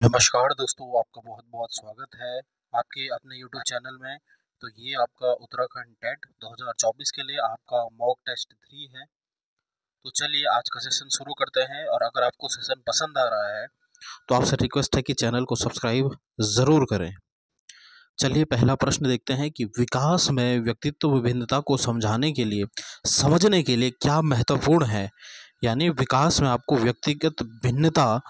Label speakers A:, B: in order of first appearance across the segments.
A: नमस्कार दोस्तों, आपका बहुत-बहुत स्वागत है आपके अपने यूट्यूब चैनल में। तो ये आपका उत्तराखंड टेट 2024 के लिए आपका मॉक टेस्ट 3 है। तो चलिए आज का सेशन शुरू करते हैं और अगर आपको सेशन पसंद आ रहा है तो आपसे रिक्वेस्ट है कि चैनल को सब्सक्राइब ज़रूर करें। चलिए पहला प्रश्न देखते हैं कि विकास में व्यक्तित्व विभिन्नता को समझने के लिए क्या महत्वपूर्ण है? यानी विकास में आपको व्यक्तिगत भिन्नता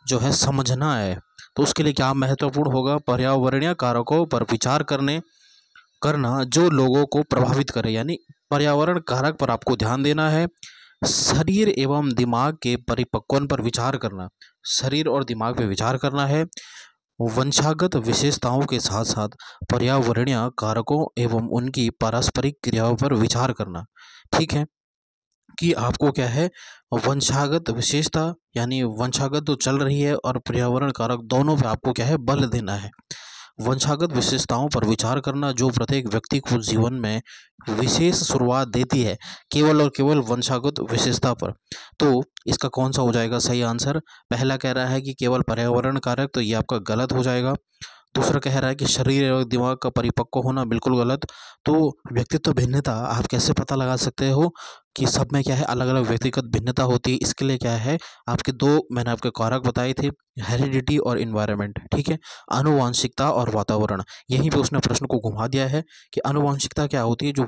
A: जो है समझना है, तो उसके लिए क्या महत्वपूर्ण होगा? पर्यावरणीय कारकों पर विचार करना जो लोगों को प्रभावित करे, यानी पर्यावरण कारक पर आपको ध्यान देना है। शरीर एवं दिमाग के परिपक्वन पर विचार करना, शरीर और दिमाग पे विचार करना है। वंशागत विशेषताओं के साथ साथ पर्यावरणीय कारकों एवं उनकी पारस्परिक क्रियाओं पर विचार करना। ठीक है कि आपको क्या है, वंशागत विशेषता यानी वंशागत तो चल रही है और पर्यावरण कारक दोनों पे आपको क्या है, बल देना है। वंशागत विशेषताओं पर विचार करना जो प्रत्येक व्यक्ति को जीवन में विशेष शुरुआत देती है, केवल और केवल वंशागत विशेषता पर। तो इसका कौन सा हो जाएगा सही आंसर? पहला कह रहा है कि केवल पर्यावरण कारक, तो ये आपका गलत हो जाएगा। दूसरा कह रहा है कि शरीर और दिमाग का परिपक्व होना, बिल्कुल गलत। तो व्यक्तित्व भिन्नता आप कैसे पता लगा सकते हो कि सब में क्या है, अलग अलग व्यक्तिगत भिन्नता होती है? इसके लिए क्या है, आपके दो मैंने आपके कारक बताए थे, हेरिडिटी और इन्वायरमेंट। ठीक है, आनुवांशिकता और वातावरण। यहीं पे उसने प्रश्न को घुमा दिया है कि आनुवांशिकता क्या होती है, जो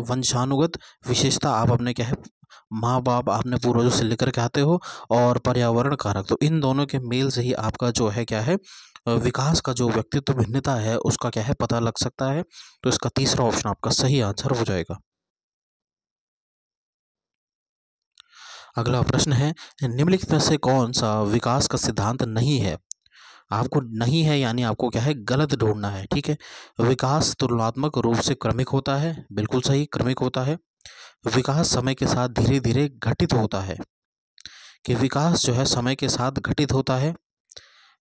A: वंशानुगत विशेषता आप अपने क्या है, माँ बाप आपने पूर्वजों से लेकर के आते हो, और पर्यावरण कारक, तो इन दोनों के मेल से ही आपका जो है क्या है, विकास का जो व्यक्तित्व भिन्नता है उसका क्या है, पता लग सकता है। तो इसका तीसरा ऑप्शन आपका सही आंसर हो जाएगा। अगला प्रश्न है, निम्नलिखित में से कौन सा विकास का सिद्धांत नहीं है? आपको नहीं है यानी आपको क्या है, गलत ढूंढना है। ठीक है, विकास तुलनात्मक रूप से क्रमिक होता है, बिल्कुल सही, क्रमिक होता है। विकास समय के साथ धीरे धीरे घटित होता है, कि विकास जो है समय के साथ घटित होता है।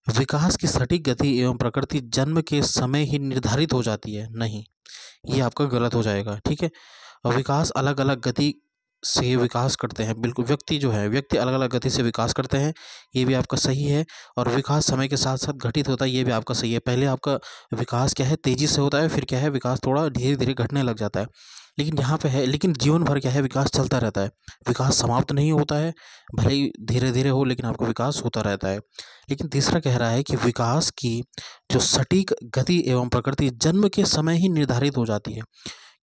A: विकास की सटीक गति एवं प्रकृति जन्म के समय ही निर्धारित हो जाती है, नहीं, ये आपका गलत हो जाएगा। ठीक है, और विकास अलग अलग गति से विकास करते हैं, बिल्कुल, व्यक्ति अलग अलग गति से विकास करते हैं, ये भी आपका सही है। और विकास समय के साथ साथ घटित होता है, ये भी आपका सही है। पहले आपका विकास क्या है, तेजी से होता है, फिर क्या है, विकास थोड़ा धीरे धीरे घटने लग जाता है। लेकिन यहाँ पे है, लेकिन जीवन भर क्या है, विकास चलता रहता है, विकास समाप्त नहीं होता है, भले ही धीरे धीरे हो लेकिन आपका विकास होता रहता है। लेकिन तीसरा कह रहा है कि विकास की जो सटीक गति एवं प्रकृति जन्म के समय ही निर्धारित हो जाती है,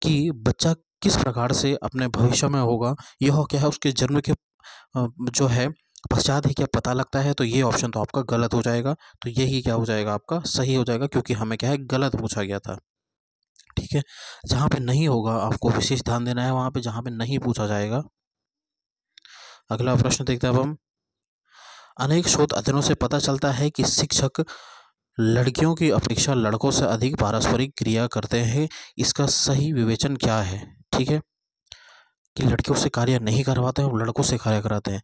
A: कि बच्चा किस प्रकार से अपने भविष्य में होगा, यह क्या है, उसके जन्म के जो है पश्चात ही क्या पता लगता है। तो ये ऑप्शन तो आपका गलत हो जाएगा। तो यही क्या हो जाएगा, आपका सही हो जाएगा, क्योंकि हमें क्या है, गलत पूछा गया था। ठीक है, जहाँ पे नहीं होगा आपको विशेष ध्यान देना है, वहाँ पे जहाँ पे नहीं पूछा जाएगा। अगला प्रश्न देखते हैं अब हम। अनेक शोध अध्ययनों से पता चलता है कि शिक्षक लड़कियों की अपेक्षा लड़कों से अधिक पारस्परिक क्रिया करते हैं, इसका सही विवेचन क्या है? ठीक है, कि लड़कियों से कार्य नहीं करवाते हैं, वो लड़कों से कार्य कराते हैं।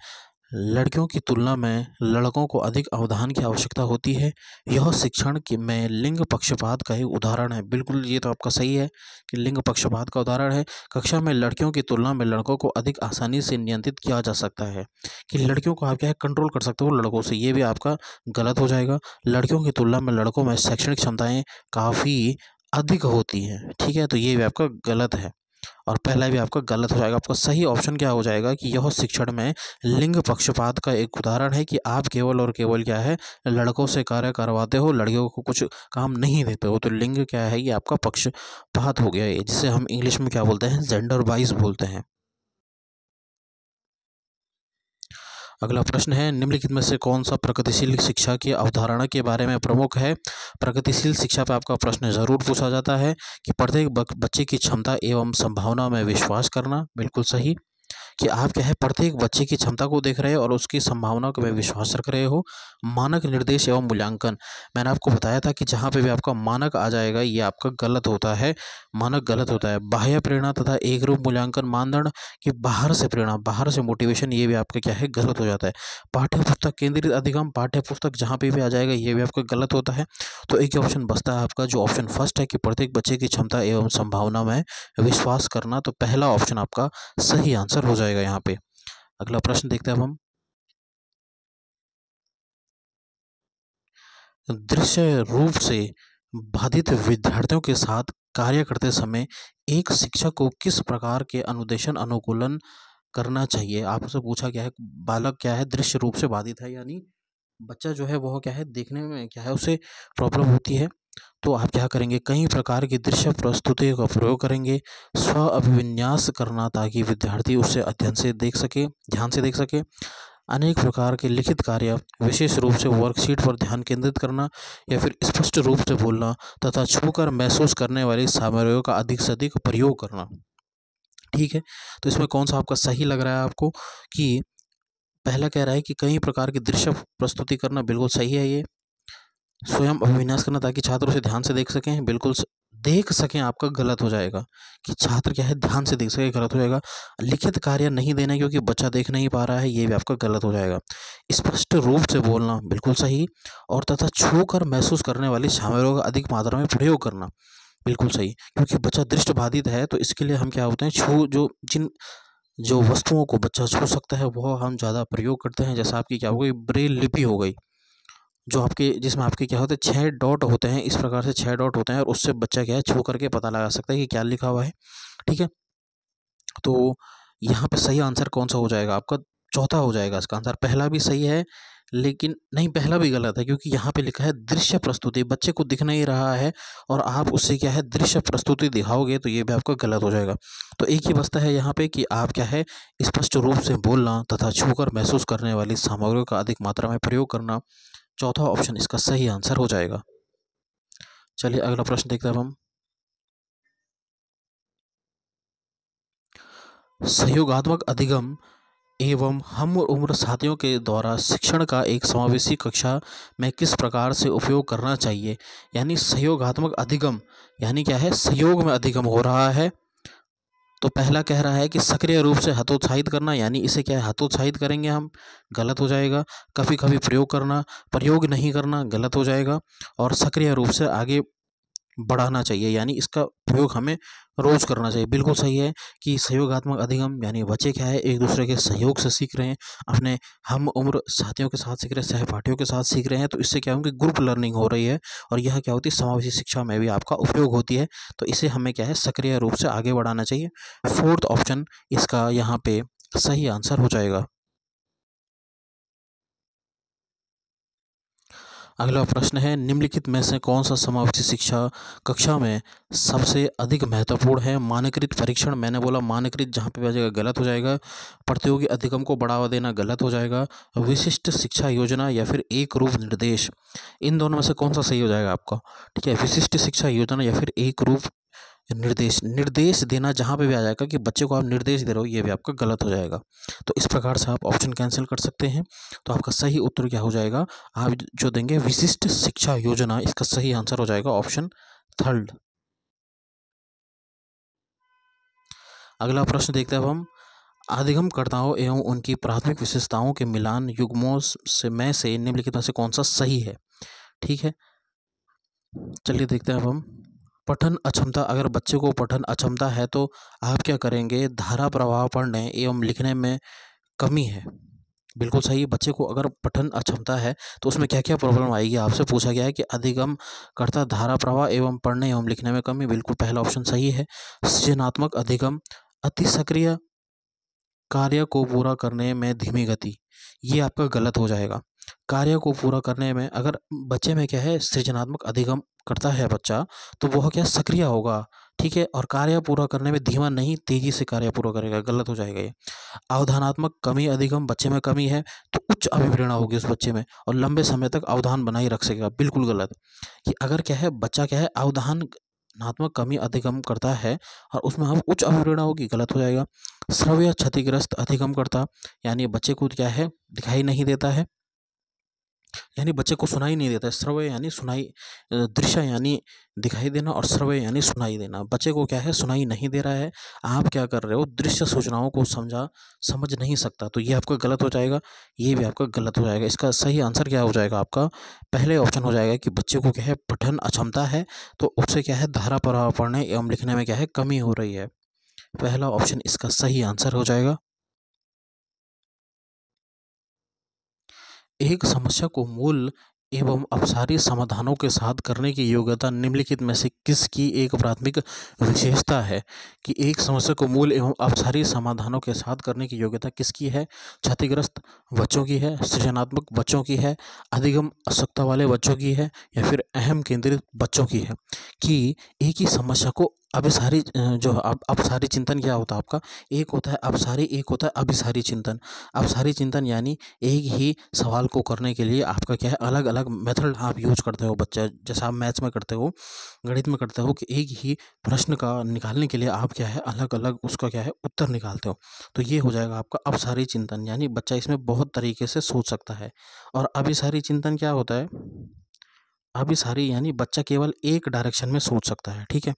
A: लड़कियों की तुलना में लड़कों को अधिक अवधान की आवश्यकता होती है, यह शिक्षण की में लिंग पक्षपात का एक उदाहरण है। बिल्कुल, ये तो आपका सही है कि लिंग पक्षपात का उदाहरण है। कक्षा में लड़कियों की तुलना में लड़कों को अधिक आसानी से नियंत्रित किया जा सकता है, कि लड़कियों को आप क्या है, कंट्रोल कर सकते हो लड़कों से, ये भी आपका गलत हो जाएगा। लड़कियों की तुलना में लड़कों में शैक्षणिक क्षमताएं काफ़ी अधिक होती हैं। ठीक है, तो ये भी आपका गलत है, और पहला भी आपका गलत हो जाएगा। आपका सही ऑप्शन क्या हो जाएगा, कि यह शिक्षण में लिंग पक्षपात का एक उदाहरण है, कि आप केवल और केवल क्या है, लड़कों से कार्य करवाते हो, लड़कियों को कुछ काम नहीं देते हो। तो लिंग क्या है, ये आपका पक्षपात हो गया, ये जिसे हम इंग्लिश में क्या बोलते हैं, जेंडर वाइज बोलते हैं। अगला प्रश्न है, निम्नलिखित में से कौन सा प्रगतिशील शिक्षा की अवधारणा के बारे में प्रमुख है? प्रगतिशील शिक्षा पर आपका प्रश्न जरूर पूछा जाता है, कि प्रत्येक बच्चे की क्षमता एवं संभावना में विश्वास करना, बिल्कुल सही, कि आप क्या है, प्रत्येक बच्चे की क्षमता को देख रहे हो और उसकी संभावना को में विश्वास रख रहे हो। मानक निर्देश एवं मूल्यांकन, मैंने आपको बताया था कि जहाँ पे भी आपका मानक आ जाएगा ये आपका गलत होता है, मानक गलत होता है। बाह्य प्रेरणा तथा एक रूप मूल्यांकन मानदंड, कि बाहर से प्रेरणा, बाहर से मोटिवेशन, ये भी आपका क्या है, गलत हो जाता है। पाठ्य पुस्तक केंद्रित अधिगम, पाठ्य पुस्तक जहाँ पे भी आ जाएगा ये भी आपका गलत होता है। तो एक ऑप्शन बचता है आपका, जो ऑप्शन फर्स्ट है, कि प्रत्येक बच्चे की क्षमता एवं संभावना में विश्वास करना। तो पहला ऑप्शन आपका सही आंसर हो जाएगा यहाँ पे। अगला प्रश्न देखते हैं अब हम। दृश्य रूप से बाधित विद्यार्थियों के साथ कार्य करते समय एक शिक्षक को किस प्रकार के अनुदेशन अनुकूलन करना चाहिए? आपसे पूछा गया है बालक क्या है दृश्य रूप से बाधित है, यानी बच्चा जो है वह क्या है देखने में क्या है उसे प्रॉब्लम होती है। तो आप क्या करेंगे, कई प्रकार की दृश्य प्रस्तुति का प्रयोग करेंगे, स्व अभिविन्यास करना ताकि विद्यार्थी उसे अध्ययन से देख सके, ध्यान से देख सके, अनेक प्रकार के लिखित कार्य, विशेष रूप से वर्कशीट पर ध्यान केंद्रित करना, या फिर स्पष्ट रूप से बोलना तथा छूकर महसूस करने वाली सामग्रियों का अधिक से अधिक प्रयोग करना। ठीक है, तो इसमें कौन सा आपका सही लग रहा है आपको? कि पहला कह रहा है कि कई प्रकार की दृश्य प्रस्तुति करना, बिल्कुल सही है ये। स्वयं अभिविन्यास करना ताकि छात्र उसे ध्यान से देख सकें, बिल्कुल देख सकें आपका गलत हो जाएगा, कि छात्र क्या है ध्यान से देख सके, गलत हो जाएगा। लिखित कार्य नहीं देना क्योंकि बच्चा देख नहीं पा रहा है, ये भी आपका गलत हो जाएगा। स्पष्ट रूप से बोलना, बिल्कुल सही। और तथा छू कर महसूस करने वाली सामग्रियों का अधिक मात्रा में प्रयोग करना, बिल्कुल सही, क्योंकि बच्चा दृष्टिबाधित है तो इसके लिए हम क्या होते हैं, छू जो वस्तुओं को बच्चा छू सकता है वह हम ज़्यादा प्रयोग करते हैं। जैसे आपकी क्या हो गई, ब्रेल लिपि हो गई, जो आपके जिसमें आपके क्या होते हैं 6 डॉट होते हैं, इस प्रकार से 6 डॉट होते हैं और उससे बच्चा क्या है छू करके पता लगा सकता है कि क्या लिखा हुआ है। ठीक है, तो यहाँ पे सही आंसर कौन सा हो जाएगा आपका? चौथा हो जाएगा इसका आंसर। पहला भी सही है लेकिन नहीं, पहला भी गलत है क्योंकि यहाँ पे लिखा है दृश्य प्रस्तुति, बच्चे को दिख नहीं रहा है और आप उससे क्या है दृश्य प्रस्तुति दिखाओगे तो ये भी आपका गलत हो जाएगा। तो एक ही बचता है यहाँ पे कि आप क्या है स्पष्ट रूप से बोलना तथा छूकर महसूस करने वाली सामग्रियों का अधिक मात्रा में प्रयोग करना, चौथा ऑप्शन इसका सही आंसर हो जाएगा। चलिए अगला प्रश्न देखते हैं अब हम। सहयोगात्मक अधिगम एवं हम उम्र साथियों के द्वारा शिक्षण का एक समावेशी कक्षा में किस प्रकार से उपयोग करना चाहिए? यानी सहयोगात्मक अधिगम यानी क्या है, सहयोग में अधिगम हो रहा है। तो पहला कह रहा है कि सक्रिय रूप से हतोत्साहित करना, यानी इसे क्या है हतोत्साहित करेंगे हम, गलत हो जाएगा। कभी कभी प्रयोग करना, प्रयोग नहीं करना, गलत हो जाएगा। और सक्रिय रूप से आगे बढ़ाना चाहिए, यानी इसका प्रयोग हमें रोज करना चाहिए, बिल्कुल सही है। कि सहयोगात्मक अधिगम यानी बच्चे क्या है एक दूसरे के सहयोग से सीख रहे हैं, अपने हम उम्र साथियों के साथ सीख रहे हैं, सहपाठियों के साथ सीख रहे हैं, तो इससे क्या होंगे ग्रुप लर्निंग हो रही है और यह क्या होती है समावेशी शिक्षा में भी आपका उपयोग होती है। तो इसे हमें क्या है सक्रिय रूप से आगे बढ़ाना चाहिए। फोर्थ ऑप्शन इसका यहाँ पे सही आंसर हो जाएगा। अगला प्रश्न है, निम्नलिखित में से कौन सा समावेशी शिक्षा कक्षा में सबसे अधिक महत्वपूर्ण है? मानकीकृत परीक्षण, मैंने बोला मानकीकृत जहाँ पे आ जाएगा गलत हो जाएगा। प्रतियोगी अधिगम को बढ़ावा देना, गलत हो जाएगा। विशिष्ट शिक्षा योजना या फिर एक रूप निर्देश, इन दोनों में से कौन सा सही हो जाएगा आपका? ठीक है, विशिष्ट शिक्षा योजना या फिर एक रूप निर्देश, निर्देश देना जहाँ पे भी आ जाएगा कि बच्चे को आप निर्देश दे रहे हो, ये भी आपका गलत हो जाएगा। तो इस प्रकार से आप ऑप्शन कैंसिल कर सकते हैं। तो आपका सही उत्तर क्या हो जाएगा, आप जो देंगे विशिष्ट शिक्षा योजना, इसका सही आंसर हो जाएगा ऑप्शन थर्ड। अगला प्रश्न देखते हैं अब हम। अधिगमकर्ताओं एवं उनकी प्राथमिक विशेषताओं के मिलान युग्मों से निम्नलिखित में से कौन सा सही है? ठीक है, चलिए देखते हैं अब हम। पठन अक्षमता, अगर बच्चे को पठन अक्षमता है तो आप क्या करेंगे, धारा प्रवाह पढ़ने एवं लिखने में कमी है, बिल्कुल सही। बच्चे को अगर पठन अक्षमता है तो उसमें क्या क्या प्रॉब्लम आएगी, आपसे पूछा गया है कि अधिगम करता धारा प्रवाह एवं पढ़ने एवं लिखने में कमी, बिल्कुल पहला ऑप्शन सही है। सृजनात्मक अधिगम, अति सक्रिय कार्य को पूरा करने में धीमी गति, ये आपका गलत हो जाएगा। कार्य को पूरा करने में अगर बच्चे में क्या है सृजनात्मक अधिगम करता है बच्चा तो वह क्या सक्रिय होगा, ठीक है, और कार्य पूरा करने में धीमा नहीं तेजी से कार्य पूरा करेगा, गलत हो जाएगा ये। अवधानात्मक कमी अधिगम, बच्चे में कमी है तो उच्च अभिप्रेरणा होगी उस बच्चे में और लंबे समय तक अवधान बनाए रख सकेगा, बिल्कुल गलत। कि अगर क्या है बच्चा क्या है अवधानात्मक कमी अधिगम करता है और उसमें हम उच्च अभिप्रेरणा होगी, गलत हो जाएगा। श्रव्य क्षतिग्रस्त अधिगम करता, यानी बच्चे को क्या है दिखाई नहीं देता है, यानी बच्चे को सुनाई नहीं देता है। श्रव्य यानी सुनाई, दृश्य यानी दिखाई देना और श्रव्य यानी सुनाई देना, बच्चे को क्या है सुनाई नहीं दे रहा है। आप क्या कर रहे हो दृश्य सूचनाओं को समझ नहीं सकता, तो ये आपका गलत हो जाएगा, ये भी आपका गलत हो जाएगा। इसका सही आंसर क्या हो जाएगा आपका, पहले ऑप्शन हो जाएगा कि बच्चे को क्या है पठन अक्षमता है तो उससे क्या है धारा प्रवाह पढ़ने एवं लिखने में क्या है कमी हो रही है, पहला ऑप्शन इसका सही आंसर हो जाएगा। एक समस्या को मूल एवं अपसारी समाधानों के साथ करने की योग्यता निम्नलिखित में से किसकी एक प्राथमिक विशेषता है? कि एक समस्या को मूल एवं अपसारी समाधानों के साथ करने की योग्यता किसकी है? क्षतिग्रस्त बच्चों की है, सृजनात्मक बच्चों की है, अधिगम अशक्तता वाले बच्चों की है, या फिर अहम केंद्रित बच्चों की है? कि एक ही समस्या को अभिसारी जो अपसारी चिंतन क्या होता है आपका? एक होता है अपसारी, एक होता है अभिसारी चिंतन। अपसारी चिंतन यानी एक ही सवाल को करने के लिए आपका क्या है, अलग अलग मेथड आप यूज करते हो बच्चा, जैसा आप मैथ्स में करते हो, गणित में करते हो, कि एक ही प्रश्न का निकालने के लिए आप क्या है, अलग अलग उसका क्या है उत्तर निकालते हो। तो ये हो जाएगा आपका अपसारी चिंतन, यानी बच्चा इसमें बहुत तरीके से सोच सकता है। और अभिसारी चिंतन क्या होता है? अभिसारी यानी बच्चा केवल एक डायरेक्शन में सोच सकता है, ठीक है।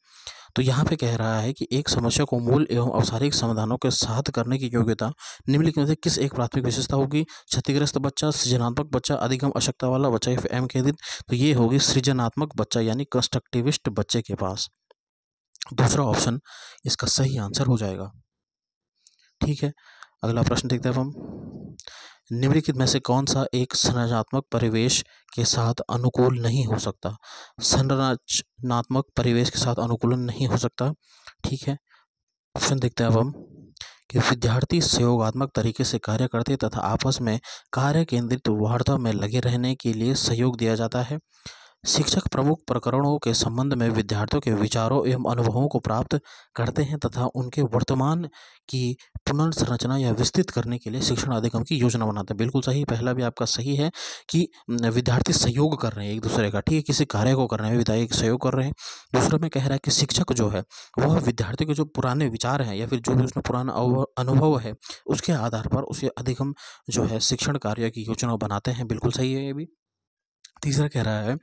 A: तो यहाँ पे कह रहा है कि एक समस्या को मूल एवं औपचारिक समाधानों के साथ करने की योग्यता निम्नलिखित में से किस एक प्राथमिक विशेषता होगी? क्षतिग्रस्त बच्चा, सृजनात्मक बच्चा, अधिगम अशक्तता वाला बच्चा, या फिर एम केंद्रित? तो ये होगी सृजनात्मक बच्चा यानी कंस्ट्रक्टिविस्ट बच्चे के पास। दूसरा ऑप्शन इसका सही आंसर हो जाएगा, ठीक है। अगला प्रश्न देखते हैं अब हम। निम्नलिखित में से कौन सा एक संरचनात्मक परिवेश के साथ अनुकूल नहीं हो सकता? संरचनात्मक परिवेश के साथ अनुकूलन नहीं हो सकता, ठीक है। ऑप्शन देखते हैं अब हम कि विद्यार्थी सहयोगात्मक तरीके से कार्य करते तथा आपस में कार्य केंद्रित वार्ता में लगे रहने के लिए सहयोग दिया जाता है। शिक्षक प्रमुख प्रकरणों के संबंध में विद्यार्थियों के विचारों एवं अनुभवों को प्राप्त करते हैं तथा उनके वर्तमान की पुनर्संरचना या विस्तृत करने के लिए शिक्षण अधिगम की योजना बनाते हैं। बिल्कुल सही, पहला भी आपका सही है कि विद्यार्थी सहयोग कर रहे हैं एक दूसरे का, ठीक है, किसी कार्य को करने में विद्यार्थी सहयोग कर रहे हैं। दूसरा में कह रहा है कि शिक्षक जो है वह विद्यार्थी के जो पुराने विचार हैं या फिर जो भी उसमें पुराना अनुभव है उसके आधार पर उसे अधिगम जो है शिक्षण कार्य की योजना बनाते हैं। बिल्कुल सही है ये भी। तीसरा कह रहा है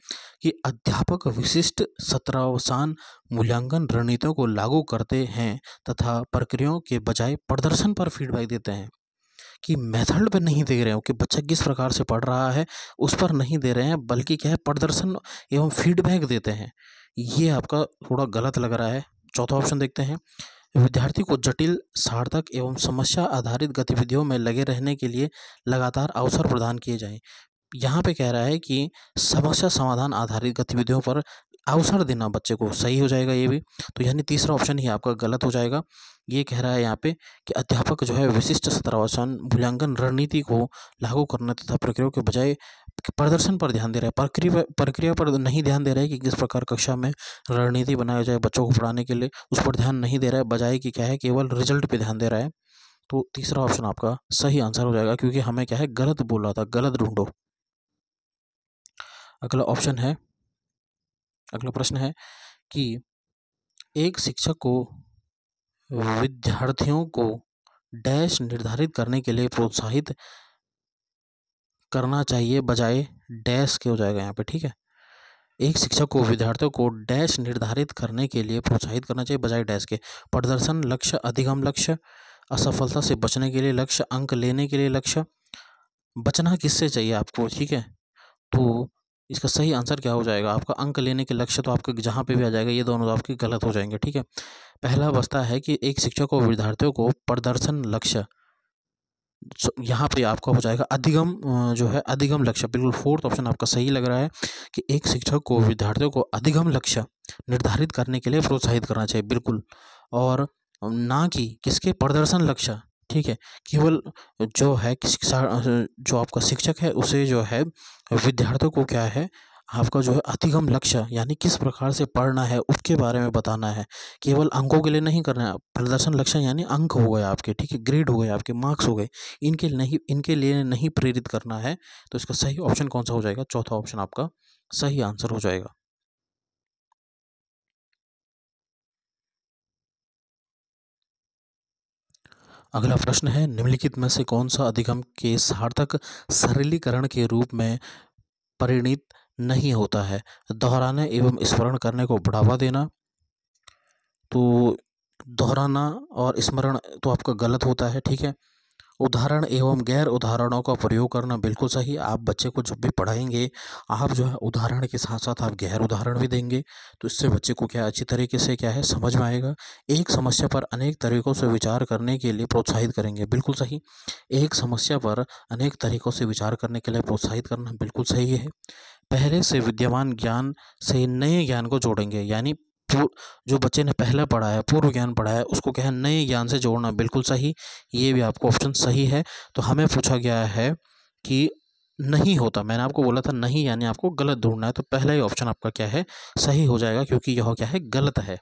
A: कि अध्यापक विशिष्ट सत्रावसान मूल्यांकन रणनीतियों को लागू करते हैं तथा प्रक्रियाओं के बजाय प्रदर्शन पर फीडबैक देते हैं। कि मेथड पर नहीं दे रहे हो कि बच्चा किस प्रकार से पढ़ रहा है उस पर नहीं दे रहे हैं, बल्कि क्या है प्रदर्शन एवं फीडबैक देते हैं। ये आपका थोड़ा गलत लग रहा है। चौथा ऑप्शन देखते हैं। विद्यार्थी को जटिल, सार्थक एवं समस्या आधारित गतिविधियों में लगे रहने के लिए लगातार अवसर प्रदान किए जाएं। यहाँ पे कह रहा है कि समस्या समाधान आधारित गतिविधियों पर अवसर देना बच्चे को, सही हो जाएगा ये भी। तो यानी तीसरा ऑप्शन ही आपका गलत हो जाएगा। ये कह रहा है यहाँ पे कि अध्यापक जो है विशिष्ट सत्रावसान मूल्यांकन रणनीति को लागू करने तथा प्रक्रियाओं के बजाय प्रदर्शन पर ध्यान दे रहा है, प्रक्रिया पर नहीं ध्यान दे रहा है कि किस प्रकार कक्षा में रणनीति बनाया जाए बच्चों को पढ़ाने के लिए, उस पर ध्यान नहीं दे रहा है, बजाय कि क्या है केवल रिजल्ट पे ध्यान दे रहा है। तो तीसरा ऑप्शन आपका सही आंसर हो जाएगा, क्योंकि हमें क्या है गलत बोल रहा था, गलत ढूंढो। अगला ऑप्शन है, अगला प्रश्न है कि एक शिक्षक को विद्यार्थियों को डैश निर्धारित करने के लिए प्रोत्साहित करना चाहिए बजाय डैश के, हो जाएगा यहाँ पे, ठीक है। एक शिक्षक को विद्यार्थियों को डैश निर्धारित करने के लिए प्रोत्साहित करना चाहिए बजाय डैश के। प्रदर्शन लक्ष्य, अधिगम लक्ष्य, असफलता से बचने के लिए लक्ष्य, अंक लेने के लिए लक्ष्य। बचना किससे चाहिए आपको, ठीक है। तो इसका सही आंसर क्या हो जाएगा आपका? अंक लेने के लक्ष्य तो आपके जहाँ पे भी आ जाएगा, ये दोनों तो आपके गलत हो जाएंगे, ठीक है। पहला बचता है कि एक शिक्षक को विद्यार्थियों को प्रदर्शन लक्ष्य, यहाँ पे आपका हो जाएगा अधिगम, जो है अधिगम लक्ष्य। बिल्कुल फोर्थ ऑप्शन आपका सही लग रहा है कि एक शिक्षक को विद्यार्थियों को अधिगम लक्ष्य निर्धारित करने के लिए प्रोत्साहित करना चाहिए, बिल्कुल, और ना कि किसके प्रदर्शन लक्ष्य, ठीक है। केवल जो है शिक्षा, जो आपका शिक्षक है उसे जो है विद्यार्थियों को क्या है आपका जो है अधिगम लक्ष्य यानी किस प्रकार से पढ़ना है उसके बारे में बताना है, केवल अंकों के लिए नहीं करना है। प्रदर्शन लक्ष्य यानी अंक हो गए आपके, ठीक है, ग्रेड हो गए आपके, मार्क्स हो गए, इनके लिए नहीं प्रेरित करना है। तो इसका सही ऑप्शन कौन सा हो जाएगा? चौथा ऑप्शन आपका सही आंसर हो जाएगा। अगला प्रश्न है, निम्नलिखित में से कौन सा अधिगम के सार्थक सरलीकरण के रूप में परिणित नहीं होता है? दोहराने एवं स्मरण करने को बढ़ावा देना। तो दोहराना और स्मरण तो आपका गलत होता है, ठीक है। उदाहरण एवं गैर उदाहरणों का प्रयोग करना बिल्कुल सही। आप बच्चे को जब भी पढ़ाएंगे, आप जो है उदाहरण के साथ साथ आप गैर उदाहरण भी देंगे, तो इससे बच्चे को क्या अच्छी तरीके से क्या है समझ में आएगा। एक समस्या पर अनेक तरीकों से विचार करने के लिए प्रोत्साहित करेंगे, बिल्कुल सही। एक समस्या पर अनेक तरीकों से विचार करने के लिए प्रोत्साहित करना बिल्कुल सही है। पहले से विद्यमान ज्ञान से नए ज्ञान को जोड़ेंगे, यानी जो बच्चे ने पहले पढ़ा है, पूर्व ज्ञान पढ़ा है, उसको क्या है नए ज्ञान से जोड़ना, बिल्कुल सही। ये भी आपको ऑप्शन सही है। तो हमें पूछा गया है कि नहीं होता, मैंने आपको बोला था नहीं, यानी आपको गलत ढूंढना है, तो पहला ही ऑप्शन आपका क्या है सही हो जाएगा, क्योंकि यह क्या है गलत है।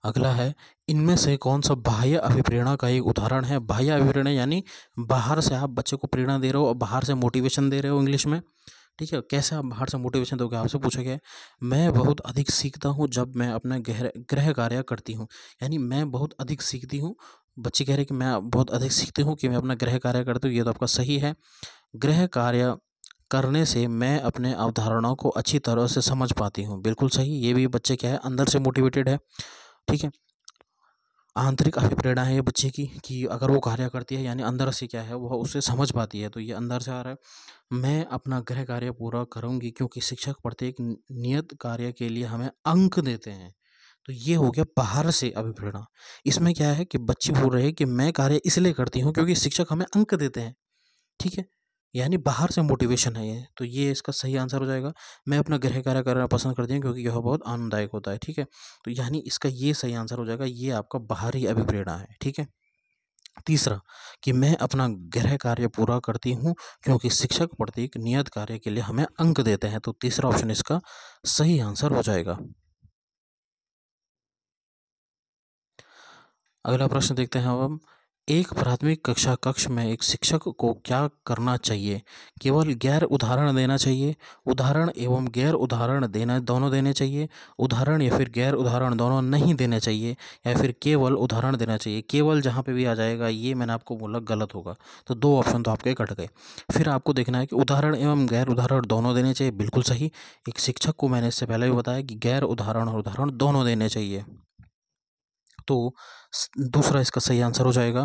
A: अगला है, इनमें से कौन सा बाह्य अभिप्रेरणा का एक उदाहरण है। बाह्य अभिप्रेरणा यानी बाहर से आप बच्चे को प्रेरणा दे रहे हो और बाहर से मोटिवेशन दे रहे हो इंग्लिश में, ठीक है। कैसे आप बाहर से मोटिवेशन दोगे, आपसे पूछा गया है। मैं बहुत अधिक सीखता हूँ जब मैं अपना गृह कार्य करती हूँ, यानी मैं बहुत अधिक सीखती हूँ। बच्चे कह रहे हैं कि मैं बहुत अधिक सीखती हूँ कि मैं अपना गृह कार्य करती हूँ, ये तो आपका सही है। गृह कार्य करने से मैं अपने अवधारणाओं को अच्छी तरह से समझ पाती हूँ, बिल्कुल सही। ये भी बच्चे क्या है अंदर से मोटिवेटेड है, ठीक है। आंतरिक अभिप्रेरणा है ये बच्चे की कि अगर वो कार्य करती है यानी अंदर से क्या है वो उसे समझ पाती है, तो ये अंदर से आ रहा है। मैं अपना गृह कार्य पूरा करूंगी क्योंकि शिक्षक प्रत्येक नियत कार्य के लिए हमें अंक देते हैं, तो ये हो गया बाहर से अभिप्रेरणा। इसमें क्या है कि बच्चे बोल रहे हैं कि मैं कार्य इसलिए करती हूँ क्योंकि शिक्षक हमें अंक देते हैं, ठीक है। यानी बाहर से मोटिवेशन है ये, तो ये इसका सही आंसर हो जाएगा। मैं अपना गृह कार्य करना पसंद करती हूँ क्योंकि यह बहुत आनंददायक होता है, ठीक है। तो यानी इसका ये सही आंसर हो जाएगा, ये आपका बाहरी अभिप्रेरणा है, ठीक है। तीसरा, कि मैं अपना गृह कार्य पूरा करती हूँ क्योंकि शिक्षक प्रत्येक नियत कार्य के लिए हमें अंक देते हैं, तो तीसरा ऑप्शन इसका सही आंसर हो जाएगा। अगला प्रश्न देखते हैं अब हम। एक प्राथमिक कक्षा कक्ष में एक शिक्षक को क्या करना चाहिए। केवल गैर उदाहरण देना चाहिए, उदाहरण एवं गैर उदाहरण देना दोनों देने चाहिए, उदाहरण या फिर गैर उदाहरण दोनों नहीं देने चाहिए, या फिर केवल उदाहरण देना चाहिए। केवल जहाँ पे भी आ जाएगा ये मैंने आपको बोला गलत होगा, तो दो ऑप्शन तो आपके कट गए। फिर आपको देखना है कि उदाहरण एवं गैर उदाहरण दोनों देने चाहिए, बिल्कुल सही। एक शिक्षक को मैंने इससे पहले भी बताया कि गैर उदाहरण और उदाहरण दोनों देने चाहिए, तो दूसरा इसका सही आंसर हो जाएगा।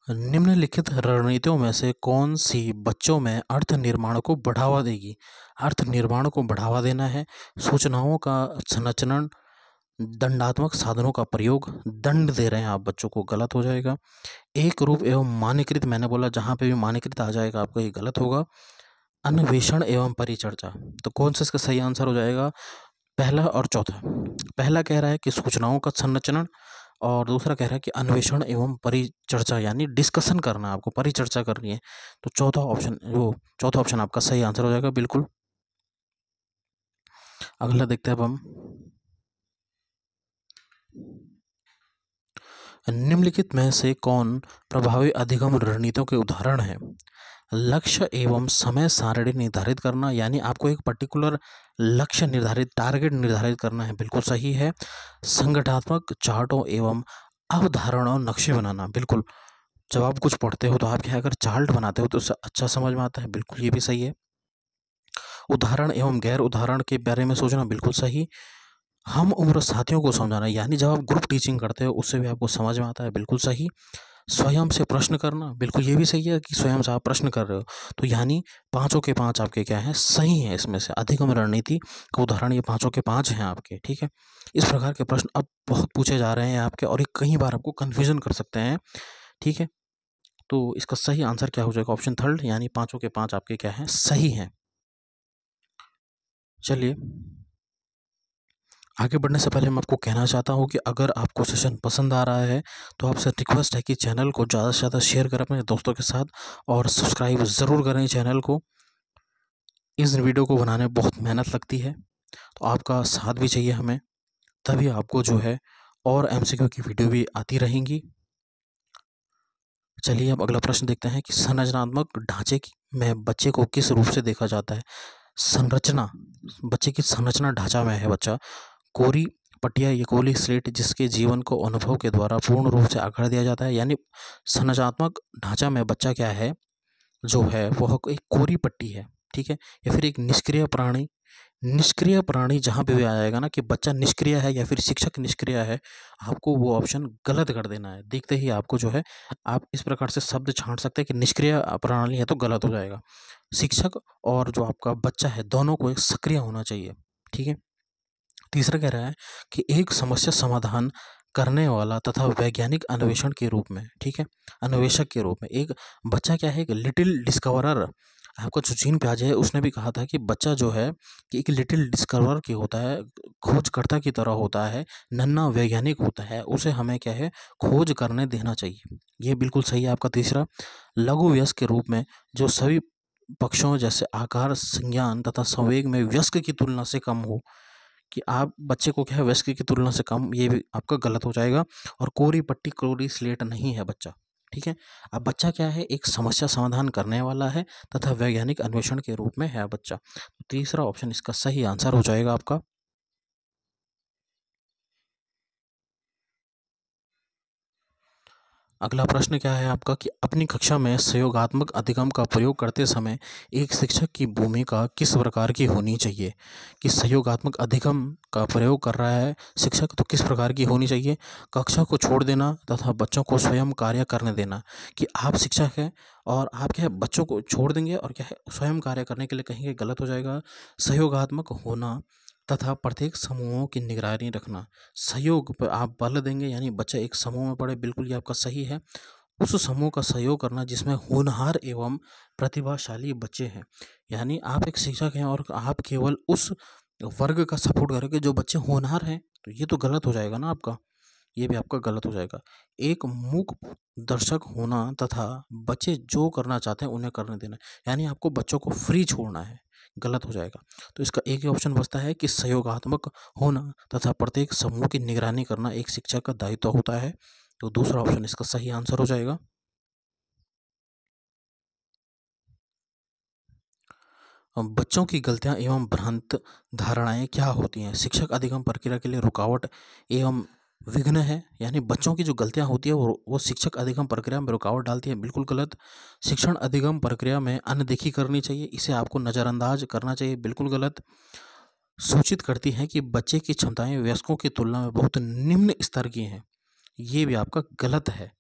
A: निम्नलिखित रणनीतियों में से कौन सी बच्चों में अर्थ निर्माण को बढ़ावा देगी। अर्थ निर्माण को बढ़ावा देना है, सूचनाओं का संरचना, दंडात्मक साधनों का प्रयोग, दंड दे रहे हैं आप बच्चों को, गलत हो जाएगा। एक रूप एवं मानकीकृत, मैंने बोला जहाँ पे भी मानकीकृत आ जाएगा आपका ये गलत होगा। अन्वेषण एवं परिचर्चा, तो कौन सा इसका सही आंसर हो जाएगा, पहला और चौथा। पहला कह रहा है कि सूचनाओं का संरचना, और दूसरा कह रहा है कि अन्वेषण एवं परिचर्चा, यानी डिस्कशन करना, आपको परिचर्चा करनी है, तो चौथा ऑप्शन आपका सही आंसर हो जाएगा, बिल्कुल। अगला देखते हैं अब हम। निम्नलिखित में से कौन प्रभावी अधिगम रणनीतियों के उदाहरण है। लक्ष्य एवं समय सारणी निर्धारित करना, यानी आपको एक पर्टिकुलर लक्ष्य निर्धारित, टारगेट निर्धारित करना है, बिल्कुल सही है। संगठनात्मक चार्टों एवं अवधारणाओं नक्शे बनाना, बिल्कुल। जब आप कुछ पढ़ते हो तो आप क्या अगर चार्ट बनाते हो तो उससे अच्छा समझ में आता है, बिल्कुल ये भी सही है। उदाहरण एवं गैर उदाहरण के बारे में सोचना, बिल्कुल सही। हम उम्र साथियों को समझाना, यानी जब आप ग्रुप टीचिंग करते हो उससे भी आपको समझ में आता है, बिल्कुल सही। स्वयं से प्रश्न करना, बिल्कुल ये भी सही है कि स्वयं से आप प्रश्न कर रहे हो, तो यानी पांचों के पांच आपके क्या हैं सही हैं। इसमें से अधिगम रणनीति का उदाहरण ये पांचों के पांच हैं आपके, ठीक है। इस प्रकार के प्रश्न अब बहुत पूछे जा रहे हैं आपके, और ये कई बार आपको कन्फ्यूजन कर सकते हैं, ठीक है। तो इसका सही आंसर क्या हो जाएगा, ऑप्शन थर्ड, यानी पांचों के पांच आपके क्या हैं सही हैं। चलिए आगे बढ़ने से पहले मैं आपको कहना चाहता हूँ कि अगर आपको सेशन पसंद आ रहा है तो आपसे रिक्वेस्ट है कि चैनल को ज़्यादा से ज़्यादा शेयर करें अपने दोस्तों के साथ, और सब्सक्राइब ज़रूर करें चैनल को। इस वीडियो को बनाने में बहुत मेहनत लगती है, तो आपका साथ भी चाहिए हमें, तभी आपको जो है और एमसीक्यू की वीडियो भी आती रहेंगी। चलिए अब अगला प्रश्न देखते हैं कि संरचनात्मक ढांचे में बच्चे को किस रूप से देखा जाता है। संरचना, बच्चे की संरचना ढांचा में है बच्चा, कोरी पटिया या कोली स्लेट जिसके जीवन को अनुभव के द्वारा पूर्ण रूप से आकार दिया जाता है, यानी संरचनात्मक ढांचा में बच्चा क्या है जो है वह एक कोरी पट्टी है, ठीक है, या फिर एक निष्क्रिय प्राणी, निष्क्रिय प्राणी जहाँ पे भी आ जाएगा ना कि बच्चा निष्क्रिय है या फिर शिक्षक निष्क्रिय है, आपको वो ऑप्शन गलत कर देना है। देखते ही आपको जो है आप इस प्रकार से शब्द छांट सकते हैं कि निष्क्रिय प्रणाली है तो गलत हो जाएगा। शिक्षक और जो आपका बच्चा है दोनों को एक सक्रिय होना चाहिए, ठीक है। तीसरा कह रहा है कि एक समस्या समाधान करने वाला तथा वैज्ञानिक अन्वेषण के रूप में, ठीक है, अन्वेषक के रूप में एक बच्चा क्या है, एक लिटिल डिस्कवरर। आपका जो जीन पियाजे है उसने भी कहा था कि बच्चा जो है कि एक लिटिल डिस्कवरर की होता है, खोजकर्ता की तरह होता है, नन्हा वैज्ञानिक होता है, उसे हमें क्या है खोज करने देना चाहिए। ये बिल्कुल सही है आपका तीसरा। लघु वयस्क के रूप में जो सभी पक्षों जैसे आकार, संज्ञान तथा संवेग में वयस्क की तुलना से कम हो, कि आप बच्चे को क्या है वयस्क की तुलना से कम, ये भी आपका गलत हो जाएगा। और कोरी पट्टी कोरी स्लेट नहीं है बच्चा, ठीक है। अब बच्चा क्या है, एक समस्या समाधान करने वाला है तथा वैज्ञानिक अन्वेषण के रूप में है बच्चा। तो तीसरा ऑप्शन इसका सही आंसर हो जाएगा आपका। अगला प्रश्न क्या है आपका कि अपनी कक्षा में सहयोगात्मक अधिगम का प्रयोग करते समय एक शिक्षक की भूमिका किस प्रकार की होनी चाहिए। कि सहयोगात्मक अधिगम का प्रयोग कर रहा है शिक्षक तो किस प्रकार की होनी चाहिए। कक्षा को छोड़ देना तथा बच्चों को स्वयं कार्य करने देना। कि आप शिक्षक हैं और आप क्या है बच्चों को छोड़ देंगे और क्या है स्वयं कार्य करने के लिए कहेंगे, गलत हो जाएगा। सहयोगात्मक होना तथा प्रत्येक समूहों की निगरानी रखना। सहयोग पर आप बल देंगे यानी बच्चा एक समूह में पढ़े, बिल्कुल ये आपका सही है। उस समूह का सहयोग करना जिसमें होनहार एवं प्रतिभाशाली बच्चे हैं। यानी आप एक शिक्षक हैं और आप केवल उस वर्ग का सपोर्ट करेंगे जो बच्चे होनहार हैं, तो ये तो गलत हो जाएगा ना आपका, ये भी आपका गलत हो जाएगा। एक मूक दर्शक होना तथा बच्चे जो करना चाहते हैं उन्हें करने देना, यानी आपको बच्चों को फ्री छोड़ना है, गलत हो जाएगा। तो इसका एक ही ऑप्शन बचता है कि सहयोगात्मक होना तथा प्रत्येक समूह की निगरानी करना एक शिक्षक का दायित्व होता है। तो दूसरा ऑप्शन इसका सही आंसर हो जाएगा। बच्चों की गलतियां एवं भ्रांत धारणाएं क्या होती हैं। शिक्षक अधिगम प्रक्रिया के लिए रुकावट एवं विघ्न है, यानी बच्चों की जो गलतियां होती है वो शिक्षक अधिगम प्रक्रिया में रुकावट डालती है, बिल्कुल गलत। शिक्षण अधिगम प्रक्रिया में अनदेखी करनी चाहिए, इसे आपको नज़रअंदाज करना चाहिए, बिल्कुल गलत। सूचित करती है कि बच्चे की क्षमताएं वयस्कों की तुलना में बहुत निम्न स्तर की हैं, ये भी आपका गलत है।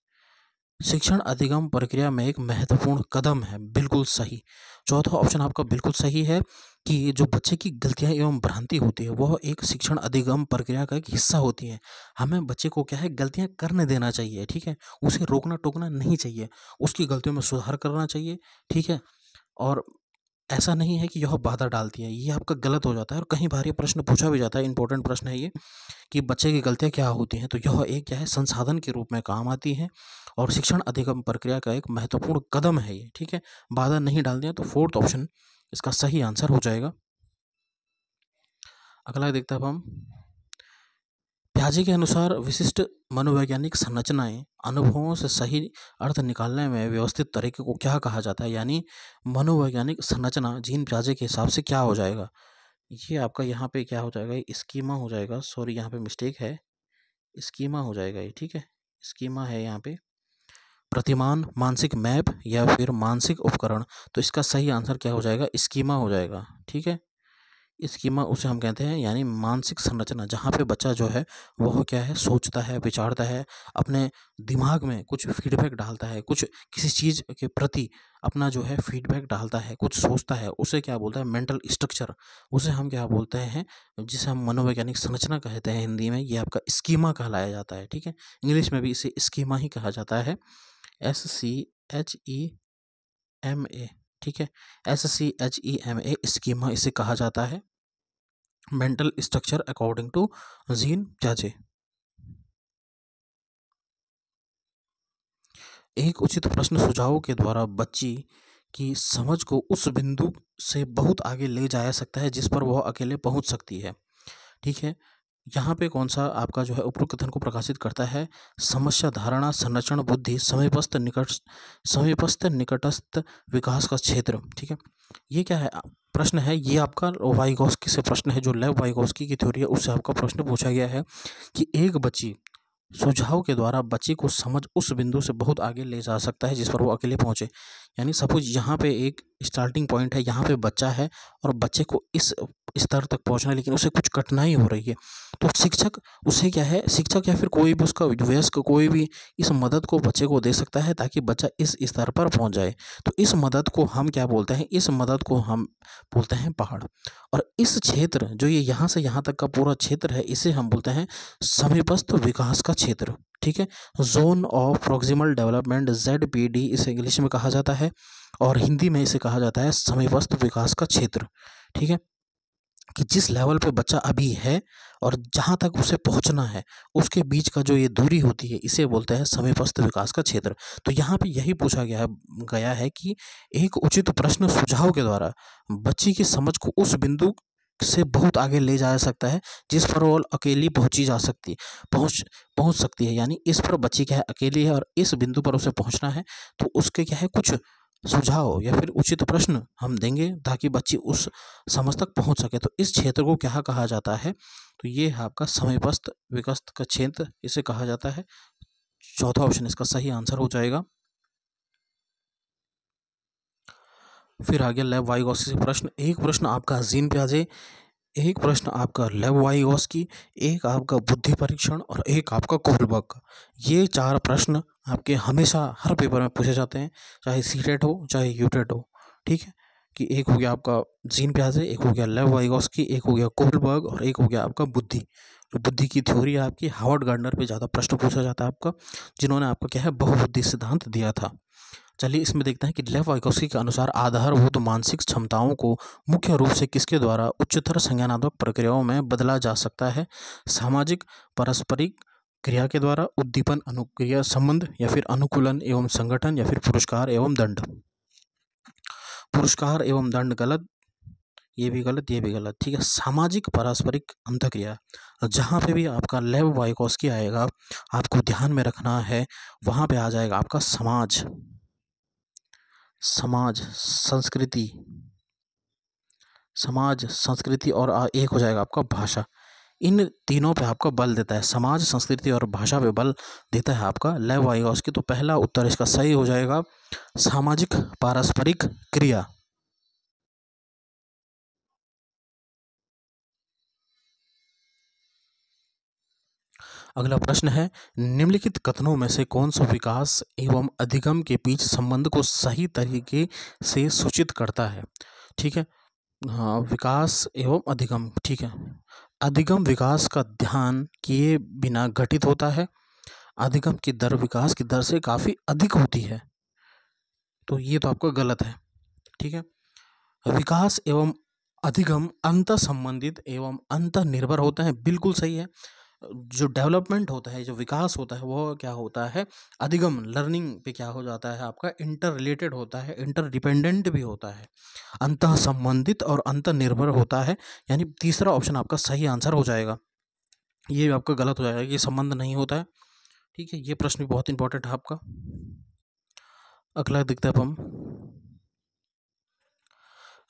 A: शिक्षण अधिगम प्रक्रिया में एक महत्वपूर्ण कदम है, बिल्कुल सही। चौथा ऑप्शन आपका बिल्कुल सही है कि जो बच्चे की गलतियां एवं भ्रांति होती है वह एक शिक्षण अधिगम प्रक्रिया का एक हिस्सा होती है। हमें बच्चे को क्या है गलतियां करने देना चाहिए, ठीक है, उसे रोकना टोकना नहीं चाहिए, उसकी गलतियों में सुधार करना चाहिए, ठीक है। और ऐसा नहीं है कि यह बाधा डालती है, ये आपका गलत हो जाता है। और कहीं बार ये प्रश्न पूछा भी जाता है, इंपॉर्टेंट प्रश्न है ये, कि बच्चे की गलतियाँ क्या होती हैं, तो यह एक क्या है संसाधन के रूप में काम आती है और शिक्षण अधिगम प्रक्रिया का एक महत्वपूर्ण कदम है ये, ठीक है, बाधा नहीं डालती है। तो फोर्थ ऑप्शन इसका सही आंसर हो जाएगा। अगला देखते हैं अब हम। पियाजे के अनुसार विशिष्ट मनोवैज्ञानिक संरचनाएं अनुभवों से सही अर्थ निकालने में व्यवस्थित तरीके को क्या कहा जाता है। यानी मनोवैज्ञानिक संरचना जीन पियाजे के हिसाब से क्या हो जाएगा। ये आपका यहाँ पे क्या हो जाएगा, स्कीमा हो जाएगा, सॉरी यहाँ पे मिस्टेक है, स्कीमा हो जाएगा ये, ठीक है, स्कीमा है यहाँ पे। प्रतिमान, मानसिक मैप या फिर मानसिक उपकरण, तो इसका सही आंसर क्या हो जाएगा, स्कीमा हो जाएगा, ठीक है। स्कीमा उसे हम कहते हैं, यानी मानसिक संरचना जहाँ पे बच्चा जो है वह क्या है सोचता है, विचारता है, अपने दिमाग में कुछ फीडबैक डालता है, कुछ किसी चीज़ के प्रति अपना जो है फीडबैक डालता है, कुछ सोचता है, उसे क्या बोलता है मेंटल स्ट्रक्चर, उसे हम क्या बोलते हैं, जिसे हम मनोवैज्ञानिक संरचना कहते हैं हिंदी में, ये आपका स्कीमा कहलाया जाता है, ठीक है। इंग्लिश में भी इसे स्कीमा ही कहा जाता है, SCHEMA, ठीक है, SCHEMA स्कीमा इसे कहा जाता है, mental structure according to Jean पियाजे। एक उचित प्रश्न सुझाव के द्वारा बच्ची की समझ को उस बिंदु से बहुत आगे ले जाया सकता है जिस पर वह अकेले पहुंच सकती है, ठीक है। यहाँ पे कौन सा आपका जो है उपरोक्त कथन को प्रकाशित करता है, समस्या धारणा संरक्षण बुद्धि समीपस्थ निकटस्थ विकास का क्षेत्र, ठीक है। ये क्या है प्रश्न है, ये आपका वाइगोस्की से प्रश्न है, जो लेव वाइगोस्की की थ्योरी है उससे आपका प्रश्न पूछा गया है कि एक बच्ची सुझाव के द्वारा बच्चे को समझ उस बिंदु से बहुत आगे ले जा सकता है जिस पर वो अकेले पहुंचे। यानी सपोज यहाँ पे एक स्टार्टिंग पॉइंट है, यहाँ पे बच्चा है और बच्चे को इस स्तर तक पहुंचना है, लेकिन उसे कुछ कठिनाई हो रही है, तो शिक्षक उसे क्या है, शिक्षक या फिर कोई भी उसका वयस्क कोई भी इस मदद को बच्चे को दे सकता है ताकि बच्चा इस स्तर पर पहुंच जाए। तो इस मदद को हम क्या बोलते हैं, इस मदद को हम बोलते हैं पहाड़। और इस क्षेत्र जो ये यहाँ से यहाँ तक का पूरा क्षेत्र है, इसे हम बोलते हैं समीपस्थ विकास का क्षेत्र। ठीक है, zone of proximal development, ZPD इसे इंग्लिश में कहा जाता है, और हिंदी में इसे कहा जाता है समीपस्थ विकास का क्षेत्र। ठीक है, कि जिस लेवल पे बच्चा अभी है और जहाँ तक उसे पहुँचना है, उसके बीच का जो ये दूरी होती है, इसे बोलते हैं समीपस्थ विकास का क्षेत्र। तो यहाँ पे यही पूछा गया है कि एक उचित प्रश्न सुझाव के द्वारा बच्चे की समझ को उस बिंदु से बहुत आगे ले जाया सकता है जिस पर वो अकेली पहुंची जा सकती पहुंच सकती है। यानी इस पर बच्ची क्या है, अकेली है, और इस बिंदु पर उसे पहुंचना है, तो उसके क्या है, कुछ सुझाव या फिर उचित प्रश्न हम देंगे ताकि बच्ची उस समझ तक पहुंच सके। तो इस क्षेत्र को क्या कहा जाता है, तो ये है आपका समीपस्थ विकस्त का क्षेत्र, इसे कहा जाता है। चौथा ऑप्शन इसका सही आंसर हो जाएगा। फिर आ गया लेव वाइगॉस्की से प्रश्न। एक प्रश्न आपका जीन प्याजे, एक प्रश्न आपका लेव वाइगॉस्की, एक आपका बुद्धि परीक्षण, और एक आपका कोहलबर्ग। ये 4 प्रश्न आपके हमेशा हर पेपर में पूछे जाते हैं, चाहे सीटेट हो चाहे यूटेट हो। ठीक है, कि एक हो गया आपका जीन प्याजे, एक हो गया लेव वाइगॉस्की, एक हो गया कोहलबर्ग, और एक हो गया आपका बुद्धि। तो बुद्धि की थ्योरी है आपकी, हार्वर्ड गार्डनर पे ज़्यादा प्रश्न पूछा जाता है आपका, जिन्होंने आपका क्या है, बहुबुद्धि सिद्धांत दिया था। चलिए इसमें देखते हैं कि लेव वाइगॉस्की के अनुसार आधारभूत मानसिक क्षमताओं को मुख्य रूप से किसके द्वारा उच्चतर संज्ञानात्मक प्रक्रियाओं में बदला जा सकता है। सामाजिक पारस्परिक क्रिया के द्वारा, उद्दीपन अनुक्रिया संबंध, या फिर अनुकूलन एवं संगठन, या फिर पुरस्कार एवं दंड। पुरस्कार एवं दंड गलत, ये भी गलत, ये भी गलत। ठीक है, सामाजिक पारस्परिक अंतःक्रिया, जहाँ पे भी आपका लेव वाइगॉस्की आएगा आपको ध्यान में रखना है, वहाँ पे आ जाएगा आपका समाज, समाज संस्कृति, समाज संस्कृति, और एक हो जाएगा आपका भाषा। इन तीनों पे आपका बल देता है, समाज संस्कृति और भाषा पे बल देता है आपका लेव वाइगॉस्की। तो पहला उत्तर इसका सही हो जाएगा सामाजिक पारस्परिक क्रिया। अगला प्रश्न है, निम्नलिखित कथनों में से कौन सा विकास एवं अधिगम के बीच संबंध को सही तरीके से सूचित करता है। ठीक है, हाँ, विकास एवं अधिगम। ठीक है, अधिगम विकास का ध्यान किए बिना घटित होता है, अधिगम की दर विकास की दर से काफ़ी अधिक होती है, तो ये तो आपका गलत है। ठीक है, विकास एवं अधिगम अंत संबंधित एवं अंत निर्भर होते हैं, बिल्कुल सही है। जो डेवलपमेंट होता है, जो विकास होता है, वो क्या होता है, अधिगम लर्निंग पे क्या हो जाता है आपका, इंटर रिलेटेड होता है, इंटर डिपेंडेंट भी होता है, अंत संबंधित और अंत निर्भर होता है। यानी तीसरा ऑप्शन आपका सही आंसर हो जाएगा, ये आपका गलत हो जाएगा, ये संबंध नहीं होता है। ठीक है, ये प्रश्न भी बहुत इंपॉर्टेंट है आपका। अगला देखते हैं अब हम,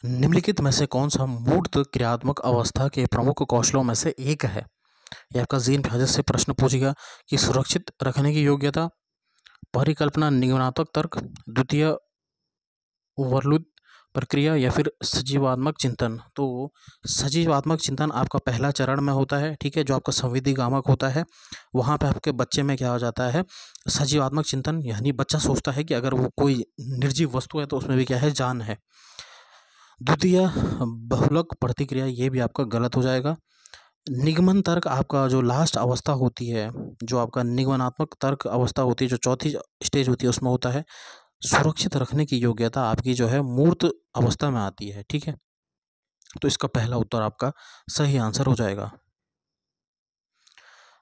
A: निम्नलिखित में से कौन सा मूर्त क्रियात्मक अवस्था के प्रमुख कौशलों में से एक है। यह आपका जीन प्याजे से प्रश्न पूछेगा कि सुरक्षित रखने की योग्यता, परिकल्पना निगमनात्मक तर्क, द्वितीय ओवरलूड प्रक्रिया, या फिर सजीवात्मक चिंतन। तो सजीवात्मक चिंतन आपका पहला चरण में होता है। ठीक है, जो आपका संवेदीगामक होता है, वहाँ पे आपके बच्चे में क्या हो जाता है, सजीवात्मक चिंतन, यानी बच्चा सोचता है कि अगर वो कोई निर्जीव वस्तु है तो उसमें भी क्या है, जान है। द्वितीय बहुलक प्रतिक्रिया, ये भी आपका गलत हो जाएगा। निगमन तर्क आपका जो लास्ट अवस्था होती है, जो आपका निगमनात्मक तर्क अवस्था होती है, जो चौथी स्टेज होती है, उसमें होता है सुरक्षित रखने की योग्यता आपकी जो है मूर्त अवस्था में आती है। ठीक है, तो इसका पहला उत्तर आपका सही आंसर हो जाएगा।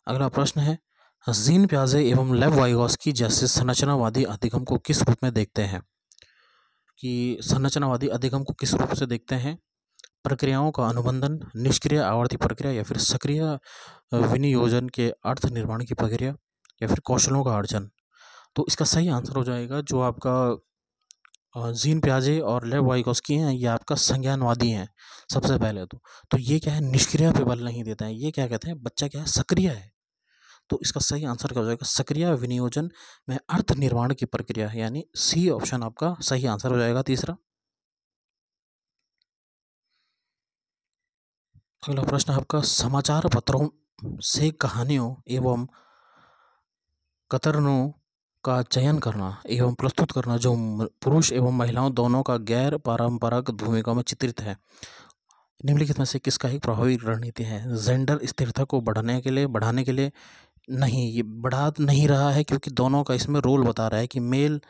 A: अगला प्रश्न है, जीन प्याजे एवं लेव वाइगॉस्की जैसे संरचनावादी अधिगम को किस रूप में देखते हैं। कि संरचनावादी अधिगम को किस रूप से देखते हैं, प्रक्रियाओं का अनुबंधन, निष्क्रिय आवर्ती प्रक्रिया, या फिर सक्रिय विनियोजन के अर्थ निर्माण की प्रक्रिया, या फिर कौशलों का अर्जन। तो इसका सही आंसर हो जाएगा जो आपका जीन प्याजे और लेव वाइगॉस्की हैं, ये आपका संज्ञानवादी हैं सबसे पहले तो ये क्या है, निष्क्रिय पे बल नहीं देता है, ये क्या कहते हैं, बच्चा क्या है, सक्रिय है। तो इसका सही आंसर क्या हो जाएगा, सक्रिय विनियोजन में अर्थ निर्माण की प्रक्रिया, यानी सी ऑप्शन आपका सही आंसर हो जाएगा तीसरा। अगला प्रश्न आपका, समाचार पत्रों से कहानियों एवं कतरनों का चयन करना एवं प्रस्तुत करना जो पुरुष एवं महिलाओं दोनों का गैर पारंपरिक भूमिका में चित्रित है, निम्नलिखित में से किसका एक प्रभावी रणनीति है? जेंडर स्थिरता को बढ़ाने के लिए नहीं, ये बढ़ा नहीं रहा है क्योंकि दोनों का इसमें रोल बता रहा है कि मेल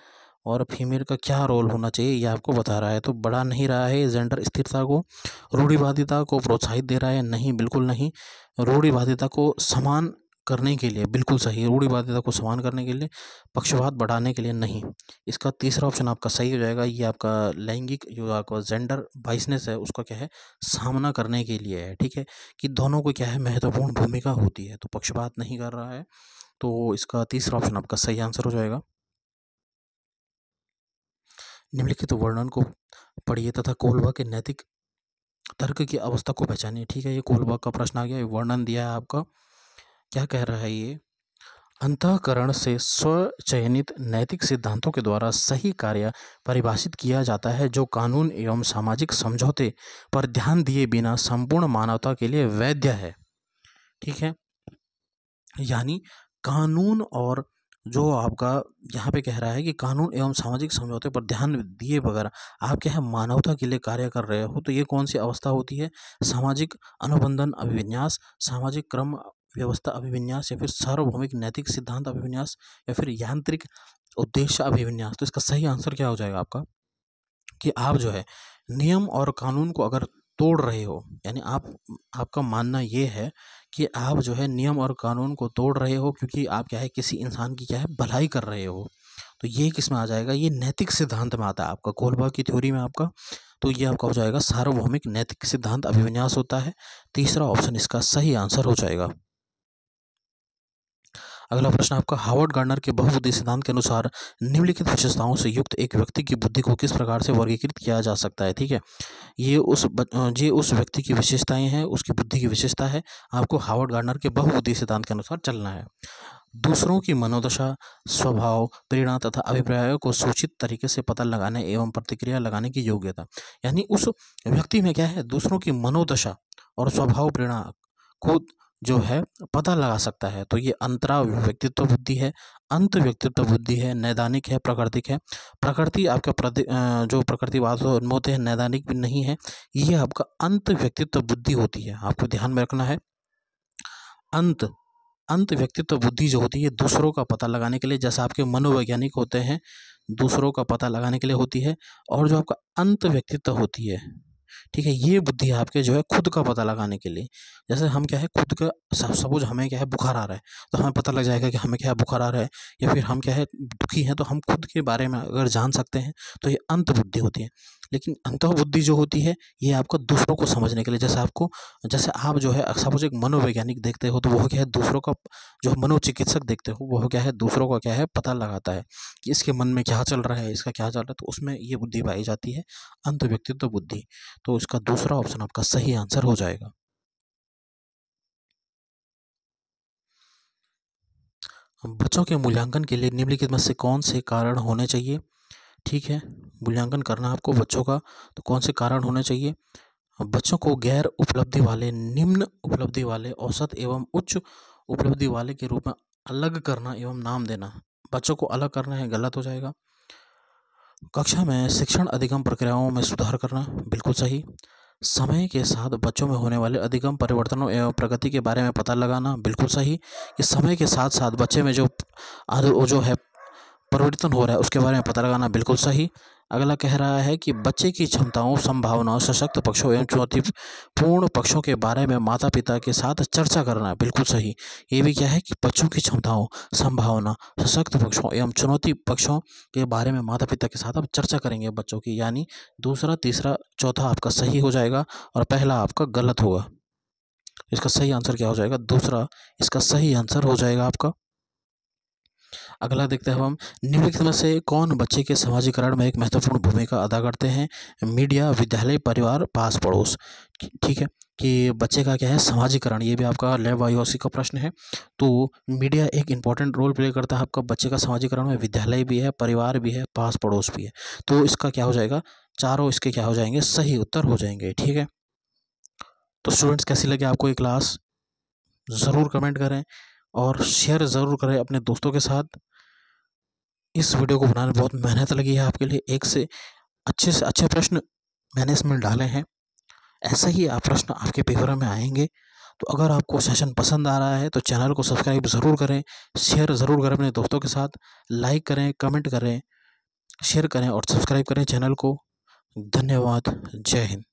A: और फीमेल का क्या रोल होना चाहिए, ये आपको बता रहा है। तो बढ़ा नहीं रहा है जेंडर स्थिरता को। रूढ़िवादिता को प्रोत्साहित दे रहा है? नहीं, बिल्कुल नहीं। रूढ़िवादिता को समान करने के लिए, बिल्कुल सही, रूढ़िवादिता को समान करने के लिए, पक्षपात बढ़ाने के लिए नहीं। इसका तीसरा ऑप्शन आपका सही हो जाएगा। ये आपका लैंगिक जो आपका जेंडर बाइसनेस है उसका क्या है, सामना करने के लिए है, ठीक है, कि दोनों को क्या है महत्वपूर्ण भूमिका होती है, तो पक्षपात नहीं कर रहा है। तो इसका तीसरा ऑप्शन आपका सही आंसर हो जाएगा। निम्नलिखित वर्णन को पढ़िए तथा कोलबा के नैतिक तर्क की अवस्था को पहचानिए। ठीक है, ये कोलबा का प्रश्न आ गया, ये वर्णन दिया है आपका। क्या कह रहा है ये? अंतःकरण से स्वचयनित नैतिक सिद्धांतों के द्वारा सही कार्य परिभाषित किया जाता है जो कानून एवं सामाजिक समझौते पर ध्यान दिए बिना संपूर्ण मानवता के लिए वैध है। ठीक है, यानी कानून और जो आपका यहाँ पे कह रहा है कि कानून एवं सामाजिक समझौते पर ध्यान दिए बगैर आप क्या है मानवता के लिए कार्य कर रहे हो, तो ये कौन सी अवस्था होती है? सामाजिक अनुबंधन अभिविन्यास, सामाजिक क्रम व्यवस्था अभिविन्यास, या फिर सार्वभौमिक नैतिक सिद्धांत अभिविन्यास, या फिर यांत्रिक उद्देश्य अभिविन्यास। तो इसका सही आंसर क्या हो जाएगा आपका, कि आप जो है नियम और कानून को अगर तोड़ रहे हो, यानी आपका मानना ये है कि आप जो है नियम और कानून को तोड़ रहे हो क्योंकि आप क्या है किसी इंसान की क्या है भलाई कर रहे हो, तो ये किस में आ जाएगा? ये नैतिक सिद्धांत में आता है आपका, कोलबा की थ्योरी में आपका। तो ये आपका हो जाएगा सार्वभौमिक नैतिक सिद्धांत अभिविन्यास होता है। तीसरा ऑप्शन इसका सही आंसर हो जाएगा। अगला प्रश्न आपका, हार्वर्ड गार्डनर के बहुबुद्धि सिद्धांत के अनुसार निम्नलिखित विशेषताओं से युक्त एक व्यक्ति की बुद्धि को किस प्रकार से वर्गीकृत किया जा सकता है? ठीक है, ये उस व्यक्ति की विशेषताएं हैं, उसकी बुद्धि की विशेषता है। आपको हार्वर्ड गार्डनर के बहुबुद्धि सिद्धांत के अनुसार चलना है। दूसरों की मनोदशा, स्वभाव, प्रेरणा तथा अभिप्रायों को सूचित तरीके से पता लगाने एवं प्रतिक्रिया लगाने की योग्यता, यानी उस व्यक्ति में क्या है दूसरों की मनोदशा और स्वभाव प्रेरणा को जो है पता लगा सकता है। तो ये अंतरा व्यक्तित्व बुद्धि है, अंत व्यक्तित्व बुद्धि है, नैदानिक है, प्राकृतिक है। प्रकृति आपका जो प्रकृतिवाद उन्मोद है, नैदानिक भी नहीं है। ये आपका अंत व्यक्तित्व बुद्धि होती है, आपको ध्यान में रखना है। अंत अंत व्यक्तित्व बुद्धि जो होती है दूसरों का पता लगाने के लिए, जैसा आपके मनोवैज्ञानिक होते हैं दूसरों का पता लगाने के लिए होती है, और जो आपका अंत व्यक्तित्व होती है, ठीक है, ये बुद्धि आपके जो है खुद का पता लगाने के लिए। जैसे हम क्या है खुद का सपोज हमें क्या है बुखार आ रहा है, तो हमें पता लग जाएगा कि हमें क्या है बुखार आ रहा है, या फिर हम क्या है दुखी हैं तो हम खुद के बारे में अगर जान सकते हैं, तो ये अंत बुद्धि होती है। लेकिन अंतः बुद्धि जो होती है ये आपको दूसरों को समझने के लिए, जैसे आप जो है सपोज एक मनोवैज्ञानिक देखते हो, तो वह क्या है दूसरों का, जो मनोचिकित्सक देखते हो वह क्या है दूसरों का क्या है पता लगाता है कि इसके मन में क्या चल रहा है, इसका क्या चल रहा है, तो उसमें ये बुद्धि पाई जाती है, अंत व्यक्तित्व बुद्धि। तो इसका दूसरा ऑप्शन आपका सही आंसर हो जाएगा। बच्चों के मूल्यांकन के लिए निम्नलिखित में से कौन से कारण होने चाहिए? ठीक है, मूल्यांकन करना आपको बच्चों का, तो कौन से कारण होने चाहिए? बच्चों को गैर उपलब्धि वाले, निम्न उपलब्धि वाले, औसत एवं उच्च उपलब्धि वाले के रूप में अलग करना एवं नाम देना। बच्चों को अलग करना है, गलत हो जाएगा। कक्षा में शिक्षण अधिगम प्रक्रियाओं में सुधार करना, बिल्कुल सही। समय के साथ बच्चों में होने वाले अधिगम परिवर्तनों एवं प्रगति के बारे में पता लगाना, बिल्कुल सही। कि समय के साथ साथ बच्चे में जो है परिवर्तन हो रहा है उसके बारे में पता लगाना, बिल्कुल सही। अगला कह रहा है कि बच्चे की क्षमताओं, संभावनाओं, सशक्त पक्षों एवं चुनौतीपूर्ण पक्षों के बारे में माता पिता के साथ चर्चा करना, बिल्कुल सही। ये भी क्या है कि बच्चों की क्षमताओं, संभावना, सशक्त पक्षों एवं चुनौती पक्षों के बारे में माता पिता के साथ आप चर्चा करेंगे बच्चों की, यानी दूसरा, तीसरा, चौथा आपका सही हो जाएगा और पहला आपका गलत होगा। इसका सही आंसर क्या हो जाएगा? दूसरा इसका सही आंसर हो जाएगा आपका। अगला देखते हैं हम, निम्नलिखित में से कौन बच्चे के समाजीकरण में एक महत्वपूर्ण भूमिका अदा करते हैं? मीडिया, विद्यालय, परिवार, पास पड़ोस। ठीक है, कि बच्चे का क्या है समाजीकरण, ये भी आपका लैब वाईओसी का प्रश्न है। तो मीडिया एक इंपॉर्टेंट रोल प्ले करता है आपका बच्चे का समाजीकरण में, विद्यालय भी है, परिवार भी है, पास पड़ोस भी है। तो इसका क्या हो जाएगा? चारों इसके क्या हो जाएंगे? सही उत्तर हो जाएंगे। ठीक है, तो स्टूडेंट्स कैसी लगी आपको ये क्लास, ज़रूर कमेंट करें और शेयर ज़रूर करें अपने दोस्तों के साथ। इस वीडियो को बनाने में बहुत मेहनत लगी है आपके लिए, एक से अच्छे प्रश्न मैंने इसमें डाले हैं। ऐसे ही आप प्रश्न आपके पेपर में आएंगे। तो अगर आपको सेशन पसंद आ रहा है तो चैनल को सब्सक्राइब ज़रूर करें, शेयर ज़रूर करें अपने दोस्तों के साथ, लाइक करें, कमेंट करें, शेयर करें और सब्सक्राइब करें चैनल को। धन्यवाद। जय हिंद।